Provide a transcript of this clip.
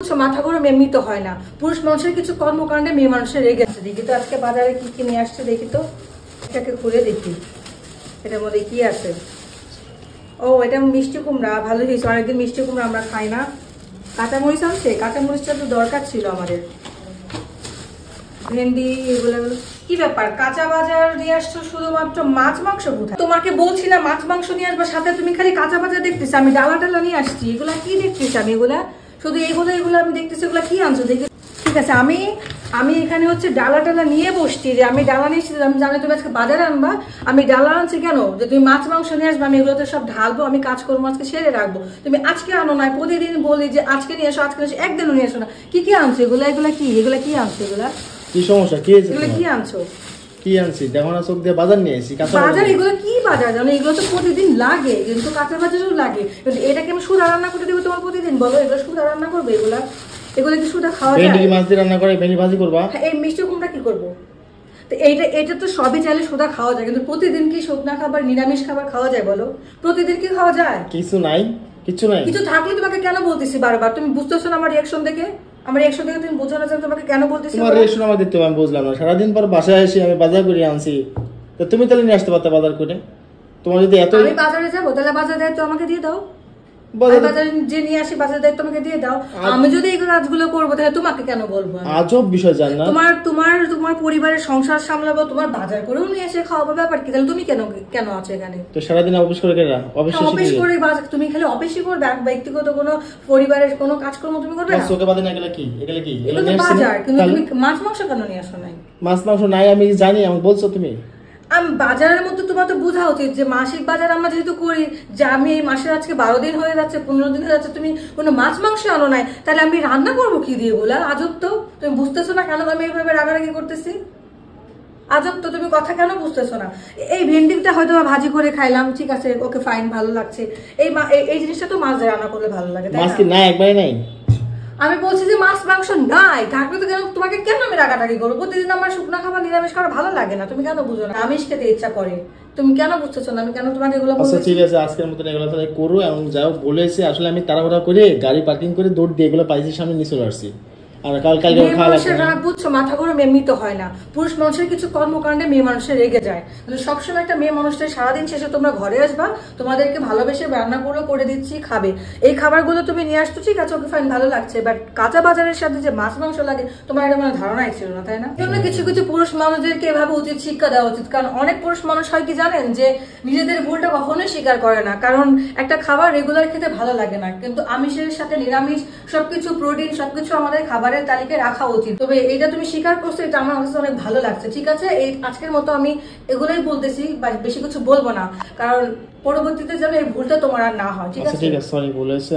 মাথা গরম এমনি তো হয় না। পুরুষ মানুষের কিছু কর্মকাণ্ডে মেয়ে মানুষের রেগে আছে। দেখি তো আজকে বাজারে কি কি নিয়ে আসছে, দেখি তো এটাকে খুলে দেখি এটার মধ্যে কি আছে। ও এটা মিষ্টি কুমড়া, ভালো হয়েছে, অনেকদিন মিষ্টি কুমড়া আমরা খাই না। কাঁচামরিচ আনছে, কাঁচামরিচটা তো দরকার ছিল আমাদের। ভেন্ডি, এগুলো কি ব্যাপার? কাঁচা বাজার নিয়ে আসছো শুধুমাত্র মাছ মাংস কোথায়? তোমাকে বলছি না মাছ মাংস নিয়ে আসবে, সাথে তুমি খালি কাঁচা বাজার দেখতেছি। আমি ডালা টালা নিয়ে আসছি, এগুলা কি দেখতেছি আমি? এগুলা শুধু এগুলো আমি দেখতেছি, এগুলা কি আনছো দেখি। ঠিক আছে, আমি এখানে হচ্ছে ডালা টালা নিয়ে বসছি, যে আমি ডালা নিয়েছি, আমি জানি তুমি আজকে বাজারে আনবা। আমি ডালা আনছি কেন? যে তুমি মাছ মাংস নিয়ে আসবে, আমি এগুলোতে সব ঢালবো, আমি কাজকর্ম আজকে সেরে রাখবো। তুমি আজকে আনো না, প্রতিদিন বলি যে আজকে নিয়ে এসো, আজকে নিয়ে এসো, একদিনও নিয়ে এসো না। কি কি আনছো এগুলা? এগুলা কি আনছো? এগুলা কি সমস্যা? কি হয়েছে? এগুলা কি আনছো? কি আনছি দেখো না, চোখ দিয়ে বাজার নিয়ে এসেছি। বাজার এগুলো কি বাজার জানো? এগুলো তো প্রতিদিন লাগে, কিন্তু কাঁচা বাজারও লাগে। কিন্তু এটাকে আমি সুদা রান্না করতে দেবো তোমার প্রতিদিন? বলো, এগুলো সুদা রান্না করবে? এগুলো কি সুদা খাওয়া যায়? ভেন্ডি মাছ দিয়ে রান্না করে ভেন্ডি ভাজি করবা? এই মিষ্টি কুমড়া কি করবো? তো এটা তো সবই চাইলে সুদা খাওয়া যায়, কিন্তু প্রতিদিন কি শুকনা খাবার, নিরামিষ খাবার খাওয়া যায় বলো? প্রতিদিন কি খাওয়া যায়? কিছু নাই। কিছু থাকলে তোমাকে কেন বলতেছি বারবার? তুমি বুঝতেছো না আমার রিয়াকশন দেখে? তুমি বোঝো না যে তোমাকে কেন বলতেছি? তোমার রিয়াকশন আমার দিতে আমি বুঝলাম না। সারাদিন পর বাসায় এসে আমি বাজার করে আনছি, তো তুমি তাহলে নিয়ে আসতে পারতে বাজার করে। তোমার যদি এত আমি বাজারে যাবো, তাহলে বাজার দায়িত্ব আমাকে দিয়ে দাও। বাজারে যে নিয়ে আসি বাজার দায়িত্ব আমাকে দিয়ে দাও। আমি যদি এই কাজগুলো করবো, তাহলে তোমাকে কেন বলবো? আজব বিষয় জান না। তোমার পরিবারের সংসার সামলাবো, তোমার বাজার করেও নিয়ে এসে খাওয়াবো, ব্যাপার কি? তাহলে তুমি কেন আছো এখানে? তো সারাদিন অফিস করে কেনা অফিস করে তুমি খালি অফিসই করবে, ব্যক্তিগত কোনো পরিবারের কোনো কাজকর্ম তুমি করবে না? চোখে বাদে না, এগুলো কি? এগুলো তো বাজার, কিন্তু তুমি মাছ মাংস কেন নিয়ে আসো নাই? মাছ মাংস নাই আমি জানি, আমাকে বলছো তুমি। আমি বাজারের মধ্যে তোমার তো বোঝা উচিত যে মাসিক বাজার আমরা যেহেতু করি, যে আমি এই মাসের আজকে 12 দিন হয়ে যাচ্ছে, 15 দিন হয়ে যাচ্ছে, তুমি কোনো মাছ মাংস আনো নাই, তাহলে আমি রান্না করবো কি দিয়ে? বলা আজব তো। তুমি বুঝতেছো না কেন আমি এইভাবে রাগারাগি করতেছি? আজব তো, তুমি কথা কেন বুঝতেছো না? এই ভেন্ডিটা হয়তো ভাজি করে খাইলাম, ঠিক আছে, ওকে ফাইন, ভালো লাগছে। এই জিনিসটা তো মাছ দিয়ে রান্না করলে ভালো লাগে, তাই মাছ কি নাই? একবারে নাই। আমি বলছি যে মাছ মাংস নাই, থাকলে তো তোমাকে কেন আমি রাগাটাগি করবো? প্রতিদিন আমার শুকনা খাবার, নিরামিষ খাবার ভালো লাগে না? তুমি কেন বুঝো না? আমিষ খেতে ইচ্ছা করে, তুমি কেন বুঝতেছো না? আমি কেন তোমাকে এগুলো বলছি? আচ্ছা ঠিক আছে, আজকের মতন এগুলো তাহলে করো। এবং যাও বলেছে, আসলে আমি তাড়াহুড়া করে গাড়ি পার্কিং করে দৌড় দিয়ে এগুলো পাইছি সামনে নিয়ে চলে আসছি। আর কালকে খাওয়া লাগবে না। বুঝছো, মাথা গরম এমনি তো হয় না। পুরুষ মানুষের কিছু কর্মকাণ্ডে মেয়ে মানুষের রেগে যায়। কিন্তু সবসময় একটা মেয়ে মানুষের সারাদিন শেষে তোমরা ঘরে আসবা, তোমাদেরকে ভালোবেসে রান্নাগুলো করে দিচ্ছি, খাবে। এই খাবারগুলো তুমি নিয়ে আসতো, ঠিক আছে, ওকে ফাইন, ভালো লাগছে, বাট কাঁচা বাজারের সাথে যে মাছ মাংস লাগে, তোমার এটা মানে ধারণাই ছিল না, তাই না? জন্য কিছু কিছু পুরুষ মানুষদেরকে এভাবে উচিত শিক্ষা দেওয়া উচিত। কারণ অনেক পুরুষ মানুষ হয় কি জানেন, যে নিজেদের ভুলটা কখনোই স্বীকার করে না। কারণ একটা খাবার রেগুলার খেতে ভালো লাগে না, কিন্তু আমিষের সাথে নিরামিষ সবকিছু, প্রোটিন সবকিছু আমাদের খাবারের তালিকায় রাখা উচিত। তবে এটা তুমি স্বীকার করছো, এটা আমার কাছে অনেক ভালো লাগছে। ঠিক আছে, এই আজকের মতো আমি এগুলোই বলতেছি, বেশি কিছু বলবো না, কারণ পরবর্তীতে যেন এই ভুলটা তোমার আর না হয়। ঠিক আছে, ঠিক আছে, সরি বলেছে।